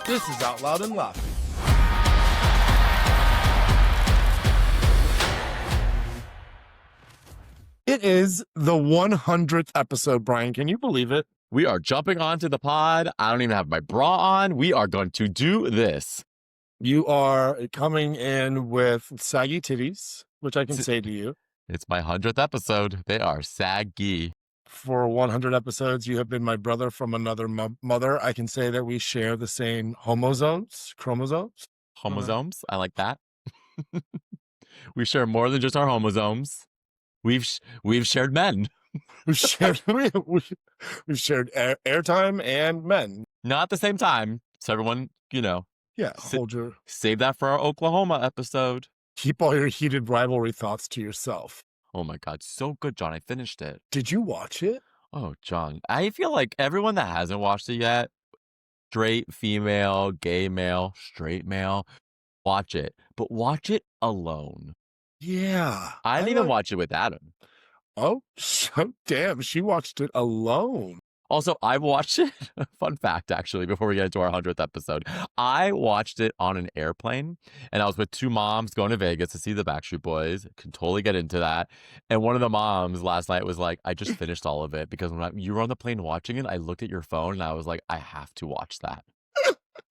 This is Out Loud and Laughing. It is the 100th episode, Brian. Can you believe it? We are jumping onto the pod. I don't even have my bra on. We are going to do this. You are coming in with saggy titties, which I can say to you. It's my 100th episode. They are saggy. For 100 episodes, you have been my brother from another mother. I can say that we share the same chromosomes. Chromosomes? I like that. We share more than just our chromosomes. We've shared men. We've shared airtime and men. Not at the same time. So everyone, Yeah, save that for our Oklahoma episode. Keep all your heated rivalry thoughts to yourself. Oh my God, so good, John. I finished it. Did you watch it? Oh, John. I feel like everyone that hasn't watched it yet, straight female, gay male, straight male, watch it. But watch it alone. Yeah. I didn't even watch it with Adam. Oh, so damn. She watched it alone. Also, I watched it. Fun fact, actually, before we get into our 100th episode. I watched it on an airplane, and I was with two moms going to Vegas to see the Backstreet Boys. Can totally get into that. And one of the moms last night was like, I just finished all of it because when you were on the plane watching it, I looked at your phone and I was like, I have to watch that.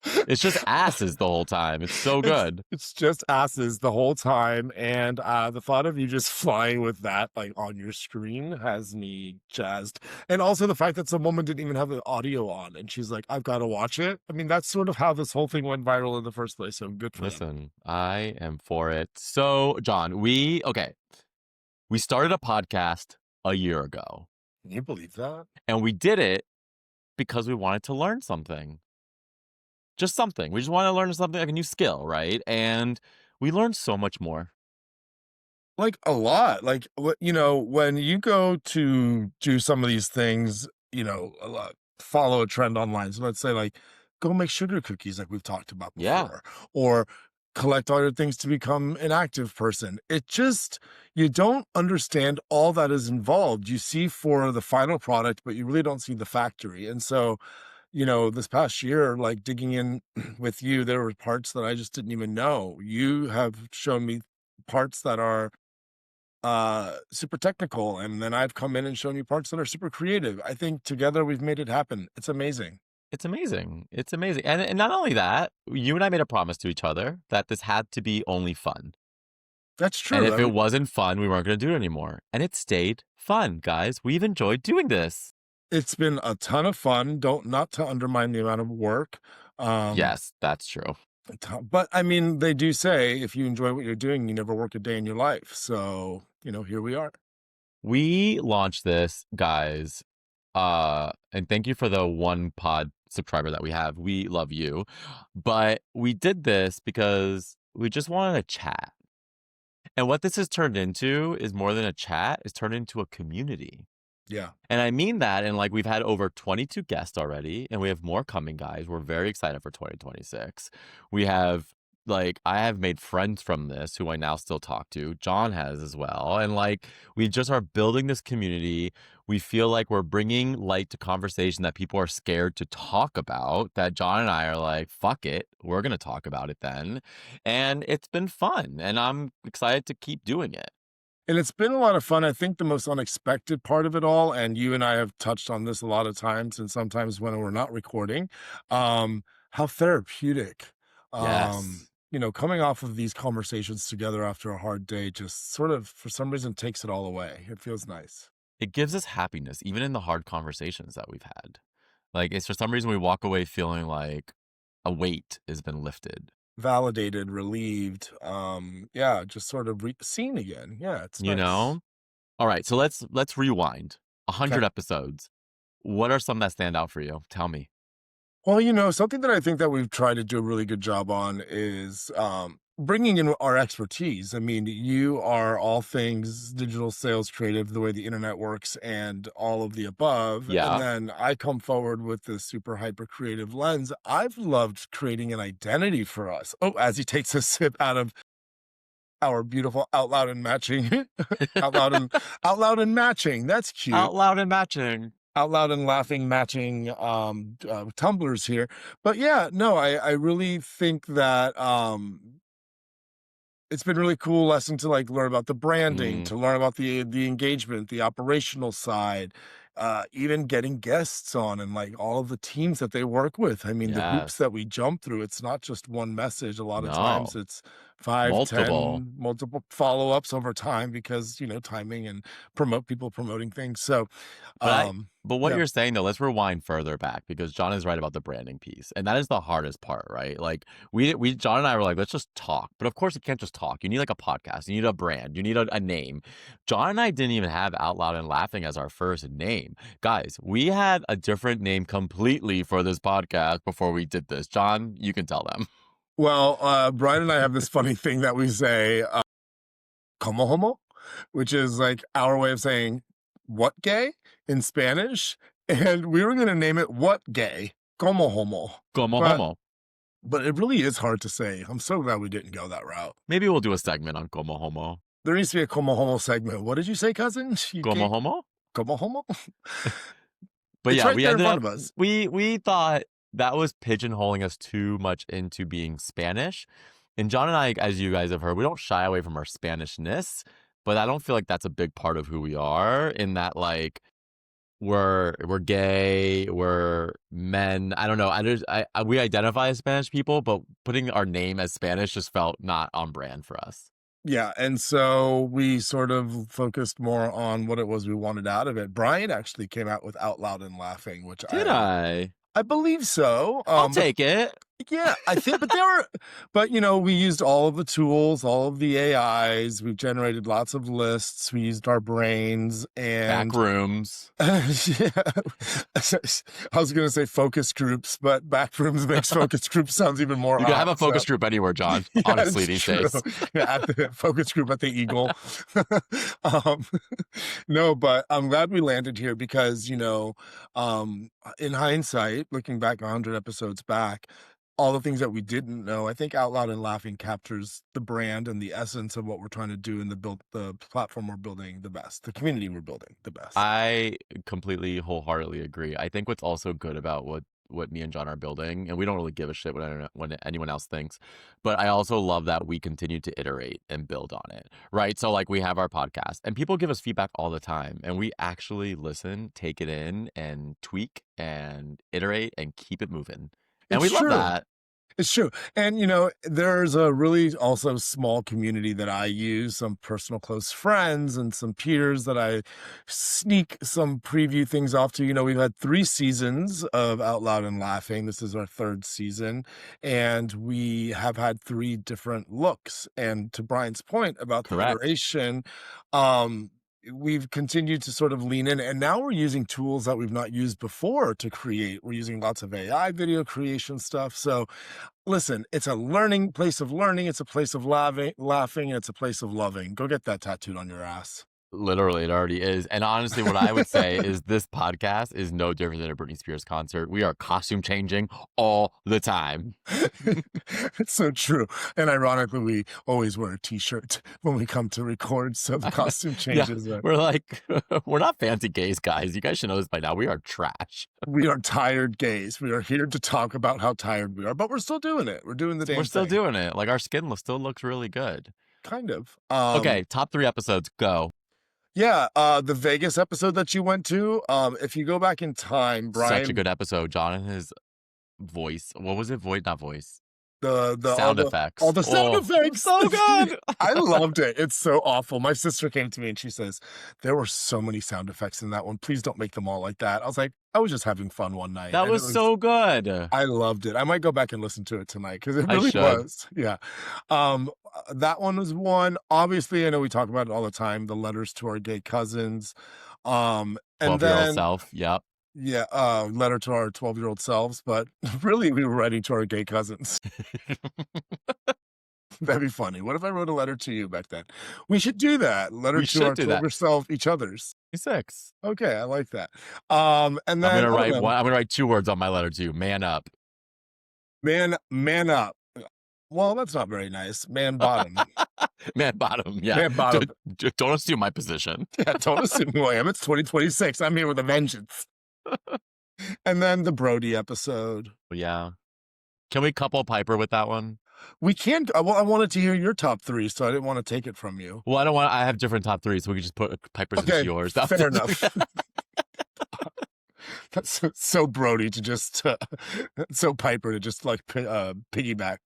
It's just asses the whole time. It's so good. It's just asses the whole time. And the thought of you just flying with that like on your screen has me jazzed. And also the fact that some woman didn't even have the audio on and she's like, I've got to watch it. I mean, that's sort of how this whole thing went viral in the first place. So good for them. Listen, I am for it. So, John, we started a podcast a year ago. Can you believe that? And we did it because we wanted to learn something. Just something. We just want to learn something, like a new skill, right? And we learned so much more. Like a lot. Like, when you go to do some of these things, follow a trend online. So let's say like, go make sugar cookies like we've talked about before. Yeah. Or collect all your things to become an active person. You don't understand all that is involved. You see for the final product, but you really don't see the factory. And so, this past year, like digging in with you, there were parts that I just didn't even know. You have shown me parts that are super technical, and then I've come in and shown you parts that are super creative. I think together we've made it happen. It's amazing. It's amazing. It's amazing. And not only that, you and I made a promise to each other that this had to be only fun. That's true. And if it wasn't fun, we weren't going to do it anymore. And it stayed fun, guys. We've enjoyed doing this. It's been a ton of fun. Not to undermine the amount of work. Yes, that's true. But I mean, they do say if you enjoy what you're doing, you never work a day in your life. So, here we are. We launched this, guys. And thank you for the one pod subscriber that we have. We love you. But we did this because we just wanted to chat. And what this has turned into is more than a chat. It's turned into a community. Yeah. And I mean that, and like we've had over 22 guests already, and we have more coming, guys. We're very excited for 2026. I have made friends from this who I now still talk to. John has as well. And like, we just are building this community. We feel like we're bringing light to conversation that people are scared to talk about, that John and I are like, fuck it. We're going to talk about it then. And it's been fun, and I'm excited to keep doing it. And it's been a lot of fun. I think the most unexpected part of it all, and you and I have touched on this a lot of times, and sometimes when we're not recording, how therapeutic. Yes. Coming off of these conversations together after a hard day just sort of, for some reason, takes it all away. It feels nice. It gives us happiness, even in the hard conversations that we've had. Like, it's for some reason we walk away feeling like a weight has been lifted. Validated, relieved, just sort of seen again. Yeah, it's nice. All right, so let's rewind 100 Okay. episodes. What are some that stand out for you? Tell me. Well, something that I think that we've tried to do a really good job on is bringing in our expertise. I mean, you are all things digital sales creative, the way the internet works and all of the above. Yeah. And then I come forward with this super hyper creative lens. I've loved creating an identity for us. Oh, as he takes a sip out of our beautiful out loud and matching, out loud and matching. That's cute. Out loud and matching. out loud and laughing matching tumblers here. But yeah, no, I really think that it's been really cool lesson to like learn about the branding, Mm, to learn about the engagement, the operational side, even getting guests on and like all of the teams that they work with. I mean, the hoops yes. that we jump through, it's not just one message. A lot of times No. it's five, Multiple. 10, multiple follow-ups over time because, timing and people promoting things. So, But I um, but what yeah. you're saying though, let's rewind further back because John is right about the branding piece. And that is the hardest part, right? Like we John and I were like, let's just talk. But of course you can't just talk. You need like a podcast. You need a brand. You need a name. John and I didn't even have Out Loud and Laughing as our first name. Guys, we had a different name completely for this podcast before we did this. John, you can tell them. Well, Brian and I have this funny thing that we say, como homo, which is like our way of saying what gay in Spanish. And we were going to name it what gay, como homo. Como But homo. but it really is hard to say. I'm so glad we didn't go that route. Maybe we'll do a segment on como homo. There needs to be a como homo segment. What did you say, cousin? You Como gay homo? como homo? But It's yeah, right we there in ended front up of us. we thought that was pigeonholing us too much into being Spanish. And John and I, as you guys have heard, we don't shy away from our Spanishness, but I don't feel like that's a big part of who we are in that like we're gay, we're men. I don't know. We identify as Spanish people, but putting our name as Spanish just felt not on brand for us. Yeah, and so we sort of focused more on what it was we wanted out of it. Brian actually came out with Out Loud and Laughing, which Did I? I believe so. I'll But take it. yeah, I think, but we used all of the tools, all of the AIs. We've generated lots of lists. We used our brains Back and rooms. yeah. I was going to say focus groups, but backrooms makes focus groups sounds even more You can have a odd. So focus group anywhere, John. yeah, Honestly, it's these true. days. Yeah, at the focus group at the Eagle. um, no, but I'm glad we landed here because, in hindsight, looking back 100 episodes back, all the things that we didn't know, I think Out Loud and Laughing captures the brand and the essence of what we're trying to do and the platform we're building the best, the community we're building the best. I completely wholeheartedly agree. I think what's also good about what me and John are building, and we don't really give a shit what anyone else thinks, but I also love that we continue to iterate and build on it, right? So like we have our podcast and people give us feedback all the time and we actually listen, take it in and tweak and iterate and keep it moving. And we It's love true. that. It's true. And, there's a really also small community that I use, some personal close friends and some peers that I sneak some preview things off to. We've had 3 seasons of Out Loud and Laughing. This is our 3rd season, and we have had 3 different looks. And to Brian's point about the Correct. iteration, we've continued to sort of lean in, and now we're using tools that we've not used before to create. We're using lots of AI video creation stuff. So listen, it's a place of learning, it's a place of laughing, and it's a place of loving. Go get that tattooed on your ass. Literally, it already is. And honestly, what I would say is this podcast is no different than a Britney Spears concert. We are costume changing all the time. It's so true. And ironically, we always wear a t-shirt when we come to record, so the costume Yeah, changes. we're like, we're not fancy gays, guys. You guys should know this by now. We are trash. We are tired gays. We are here to talk about how tired we are, but we're still doing it. We're doing the damn We're still thing. doing it. Like our skin still looks really good. Kind of. Okay, top 3 episodes, go. Yeah, the Vegas episode that you went to, if you go back in time, Brian, Such a good episode. John and his voice. What was it? Not voice. the Sound effects. all the sound effects. So good. I loved it. It's so awful. My sister came to me and she says, there were so many sound effects in that one. Please don't make them all like that. I was like, I was just having fun one night. That And was so good. I loved it. I might go back and listen to it tonight because it I really should. was. Yeah. That one was one. Obviously, I know we talk about it all the time, the letters to our gay cousins. And 12-year-old then self. Yep. yeah, letter to our 12-year-old selves, but really we were writing to our gay cousins. That'd be funny. What if I wrote a letter to you back then? We should do that. Letter We to our should do that. 12-year self, each other's. 6. Okay, I like that. And then I'm gonna I write don't know, one. I'm gonna write 2 words on my letter to you. Man up. man up. Well, that's not very nice. Man bottom. Man bottom. Yeah. Man bottom. Don't assume my position. Yeah, don't assume who I am. It's 2026. I'm here with a vengeance. And then the Brody episode. Yeah. Can we couple Piper with that one? We can't. Well, I wanted to hear your top three, so I didn't want to take it from you. Well, I don't want. I have different top three, so we could just put Piper's into Okay, yours. fair enough. That's so Brody to just so Piper to just like piggyback.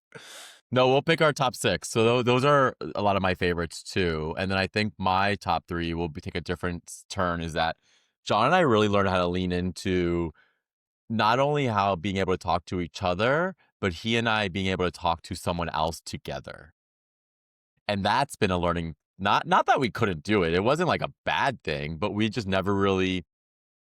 No, we'll pick our top six. So those are a lot of my favorites too. And then I think my top three will take a different turn. Is that Jon and I really learned how to lean into not only how being able to talk to each other, but he and I being able to talk to someone else together. And that's been a learning. Not that we couldn't do it. It wasn't like a bad thing, but we just never really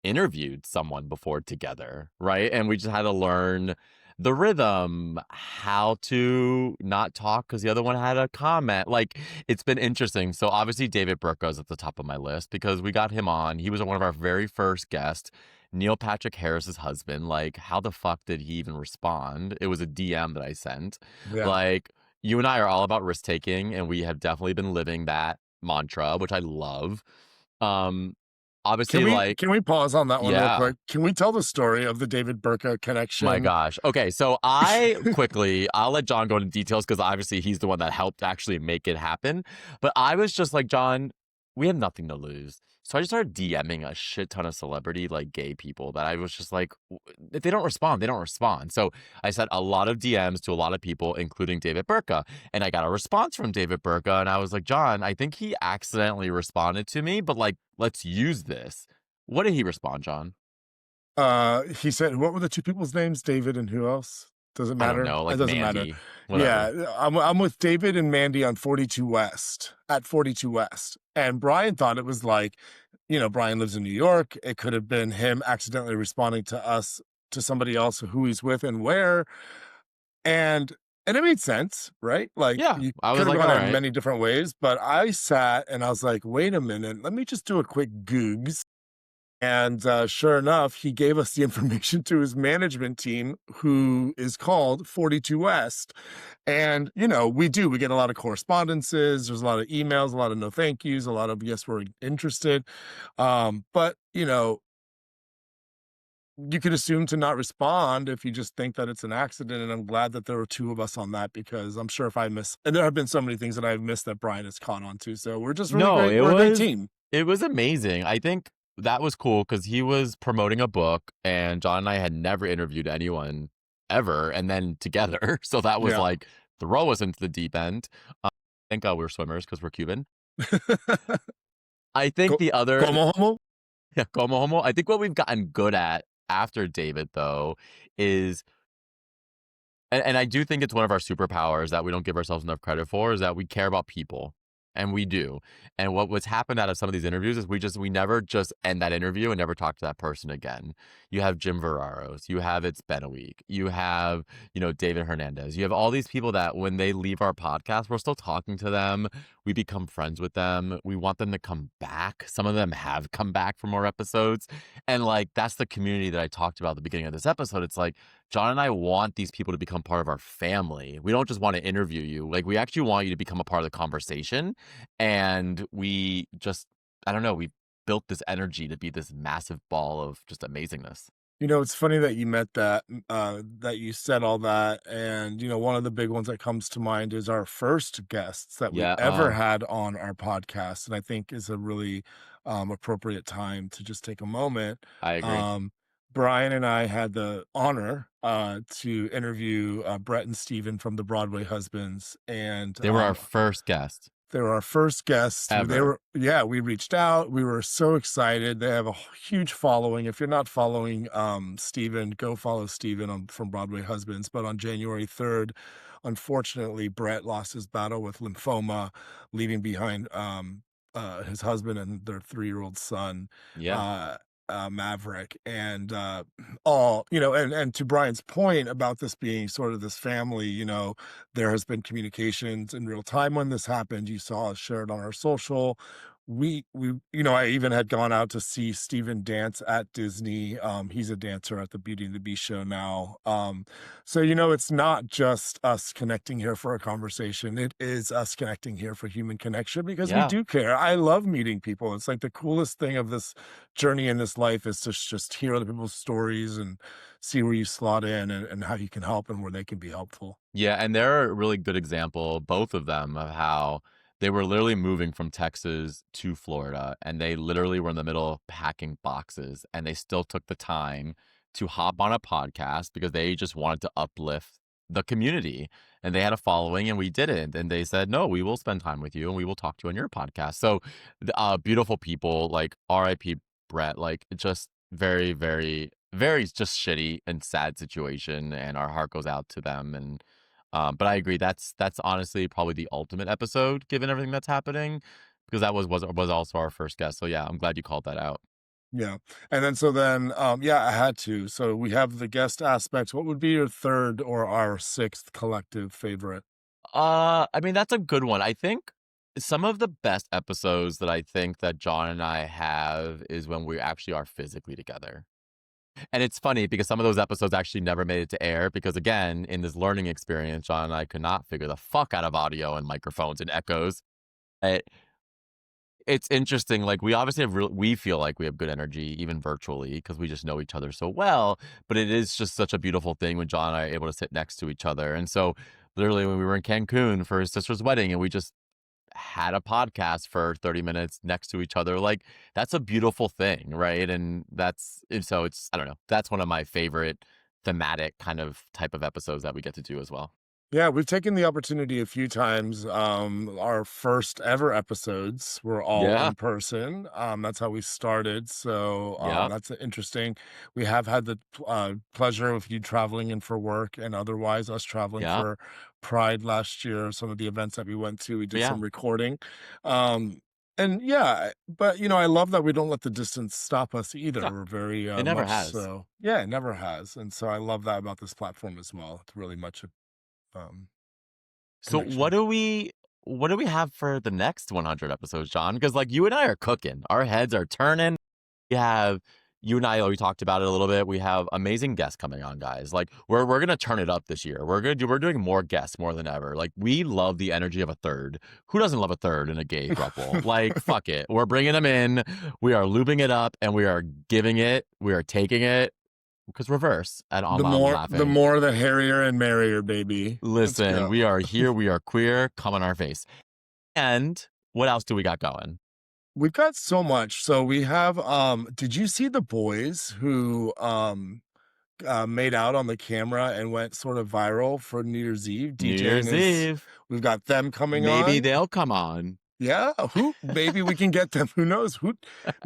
interviewed someone before together, right? And we just had to learn the rhythm, how to not talk because the other one had a comment. Like, it's been interesting. So obviously David Burka is at the top of my list because we got him on. He was one of our very first guests. Neil Patrick Harris's husband. Like, how the fuck did he even respond? It was a DM that I sent. Yeah. Like, you and I are all about risk taking, and we have definitely been living that mantra, which I love. Um, obviously, like, Can we pause on that one real yeah. quick? Can we tell the story of the David Burka My connection? gosh. Okay, so I'll let Jon go into details because obviously he's the one that helped actually make it happen. But I was just like, Jon, we have nothing to lose. So I just started DMing a shit ton of celebrity, like gay people that I was just like, if they don't respond, they don't respond. So I sent a lot of DMs to a lot of people, including David Burka. And I got a response from David Burka. And I was like, Jon, I think he accidentally responded to me, but like, let's use this. What did he respond, Jon? He said, what were the two people's names? David and who else? Does it I don't matter? know, It like doesn't matter. Mandy, whatever. Yeah, I'm with David and Mandy on 42 West at 42 West, and Brian thought it was like, Brian lives in New York. It could have been him accidentally responding to us to somebody else who he's with and where, and and it made sense, right? Like Yeah, you I was could have like, gone all in right. many different ways, but I sat and I was like, wait a minute, let me just do a quick Googs. And sure enough, he gave us the information to his management team, who is called 42 West. And, we get a lot of correspondences. There's a lot of emails, a lot of no thank yous, a lot of, yes, we're interested. But, you could assume to not respond if you just think that it's an accident. And I'm glad that there were two of us on that because I'm sure if I miss, and there have been so many things that I've missed that Brian has caught on to. So we're just really No, great. it We're a great was team. it was amazing. I think that was cool because he was promoting a book, and Jon and I had never interviewed anyone ever, and then together. So that was Yeah. like throw us into the deep end. Thank God we were swimmers because we're Cuban. I think the other, Como homo? yeah, como homo. I think what we've gotten good at after David though is, and I do think it's one of our superpowers that we don't give ourselves enough credit for, is that we care about people. And we do. And what's happened out of some of these interviews is we never just end that interview and never talk to that person again. You have Jim Verraros, you have It's Been a Week, you have, David Hernandez. You have all these people that when they leave our podcast, we're still talking to them. We become friends with them. We want them to come back. Some of them have come back for more episodes. And like that's the community that I talked about at the beginning of this episode. It's like Jon and I want these people to become part of our family. We don't just want to interview you. Like we actually want you to become a part of the conversation. And we just, I don't know, we built this energy to be this massive ball of just amazingness. It's funny that you met that you said all that. And, one of the big ones that comes to mind is our first guests that we Yeah. ever had on our podcast. And I think is a really appropriate time to just take a moment. I agree. Um, Brian and I had the honor to interview Brett and Steven from the Broadway Husbands. And They were our first guest they were our first guests. ever. We reached out. We were so excited. They have a huge following. If you're not following Steven, go follow Steven from Broadway Husbands. But on January 3rd, unfortunately, Brett lost his battle with lymphoma, leaving behind his husband and their 3-year-old son. Yeah. Uh, Maverick and all and to Brian's point about this being sort of this family, there has been communications in real time when this happened. You saw us shared on our social. I even had gone out to see Steven dance at Disney. He's a dancer at the Beauty and the Beast show now. So, it's not just us connecting here for a conversation. It is us connecting here for human connection because we Yeah. do care. I love meeting people. It's like the coolest thing of this journey in this life is to just hear other people's stories and see where you slot in and how you can help and where they can be helpful. Yeah, and they're a really good example, both of them, of how they were literally moving from Texas to Florida, and they literally were in the middle of packing boxes, and they still took the time to hop on a podcast because they just wanted to uplift the community. And they had a following, and we didn't. And they said, "No, we will spend time with you, and we will talk to you on your podcast." So, beautiful people, like R.I.P. Brett, like just very, very, very just shitty and sad situation, and our heart goes out to them. And but I agree. That's honestly probably the ultimate episode, given everything that's happening, because that was also our first guest. So yeah, I'm glad you called that out. Yeah. And then yeah, I had to. So we have the guest aspect. What would be your third or our sixth collective favorite? I mean that's a good one. I think some of the best episodes that I think that John and I have is when we actually are physically together. And it's funny because some of those episodes actually never made it to air because again, in this learning experience, John and I could not figure the fuck out of audio and microphones and echoes. It, it's interesting. Like we obviously we feel like we have good energy even virtually because we just know each other so well. But it is just such a beautiful thing when John and I are able to sit next to each other. And so, literally, when we were in Cancun for his sister's wedding, and we just had a podcast for 30 minutes next to each other, like that's a beautiful thing, right? And so it's, I don't know, that's one of my favorite thematic kind of type of episodes that we get to do as well. Yeah, we've taken the opportunity a few times. Our first ever episodes were all Yeah. in person. That's how we started. So Yeah. that's interesting. We have had the pleasure of you traveling in for work and otherwise us traveling Yeah. for Pride last year. Some of the events that we went to, we did Yeah. some recording. Um, and yeah, but I love that we don't let the distance stop us either. No, We're very it never much has. so. Yeah, it never has. And so I love that about this platform as well. It's really much um, So connection. what do we have for the next 100 episodes, John? Because like you and I are cooking, our heads are turning. We have you and I. We talked about it a little bit. We have amazing guests coming on, guys. Like we're gonna turn it up this year. We're doing more guests more than ever. Like we love the energy of a third. Who doesn't love a third in a gay throuple? Like fuck it, we're bringing them in. We are looping it up, and we are giving it. We are taking it because reverse at I'm The laughing. more the hairier and merrier, baby. Let's Listen, go. we are here. We are queer. Come on our face. And what else do we got going? We've got so much. So we have did you see the boys who made out on the camera and went sort of viral for New Year's Eve? New DJ and Year's his Eve. we've got them coming Maybe on. they'll come on. Yeah, who maybe we can get them. Who knows? Who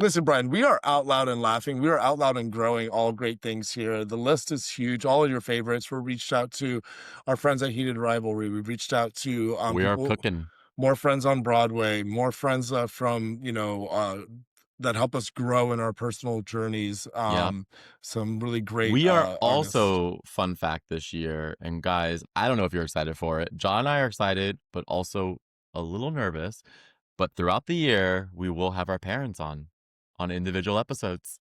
Listen, Brian, we are out loud and laughing. We are out loud and growing all great things here. The list is huge. All of your favorites. We're reached out to our friends at Heated Rivalry. We've reached out to We are people, cooking. more friends on Broadway, more friends from that help us grow in our personal journeys. Yep. Some really great We are artists. also, fun fact this year, and guys, I don't know if you're excited for it. John and I are excited, but also a little nervous. But throughout the year, we will have our parents on individual episodes.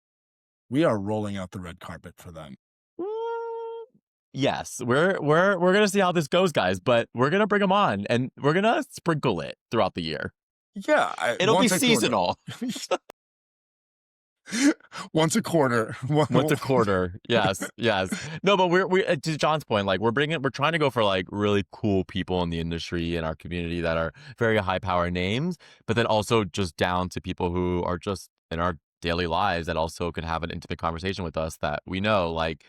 We are rolling out the red carpet for them. Mm, yes, we're gonna see how this goes, guys. But we're gonna bring them on, and we're gonna sprinkle it throughout the year. Yeah, It'll be once a quarter. seasonal. Once a quarter. Once a quarter. Yes, yes. No, but we to John's point, like we're trying to go for like really cool people in the industry and our community that are very high power names, but then also just down to people who are just in our daily lives that also can have an intimate conversation with us that we know. Like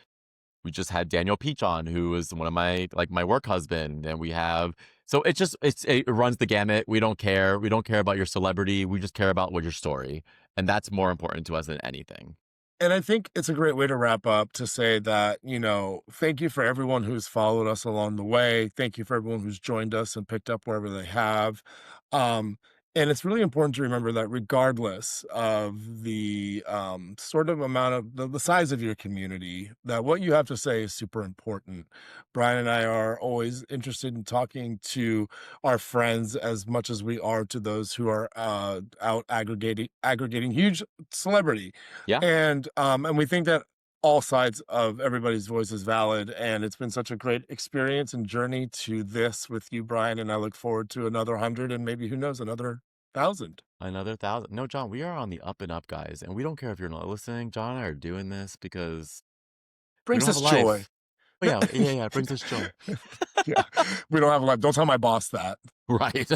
we just had Daniel Peach on, who is one of my work husband, and we have so it runs the gamut. We don't care. We don't care about your celebrity. We just care about what your story, and that's more important to us than anything. And I think it's a great way to wrap up to say that, thank you for everyone who's followed us along the way. Thank you for everyone who's joined us and picked up wherever they have. Um, And it's really important to remember that regardless of the sort of amount of the size of your community, that what you have to say is super important. Brian and I are always interested in talking to our friends as much as we are to those who are out aggregating huge celebrity, Yeah. and we think that all sides of everybody's voice is valid, and it's been such a great experience and journey to this with you, Brian, and I look forward to another 100 and maybe, who knows, another 1,000. Another 1,000. No, John, we are on the up and up, guys. And we don't care if you're not listening. John and I are doing this because we don't Brings have a us joy. life. Oh, yeah. Yeah. Yeah. It brings us joy. Yeah, we don't have a life. Don't tell my boss that. Right.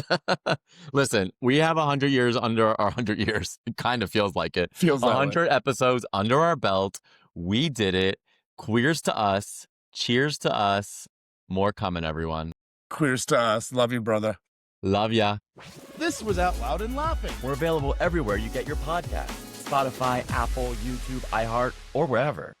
Listen, we have 100 years under our 100 years. It kind of feels like it. Feels that way. 100 episodes under our belt. We did it. Queers to us. Cheers to us. More coming, everyone. Queers to us. Love you, brother. Love ya. This was Out Loud and Laughing. We're available everywhere you get your podcasts. Spotify, Apple, YouTube, iHeart, or wherever.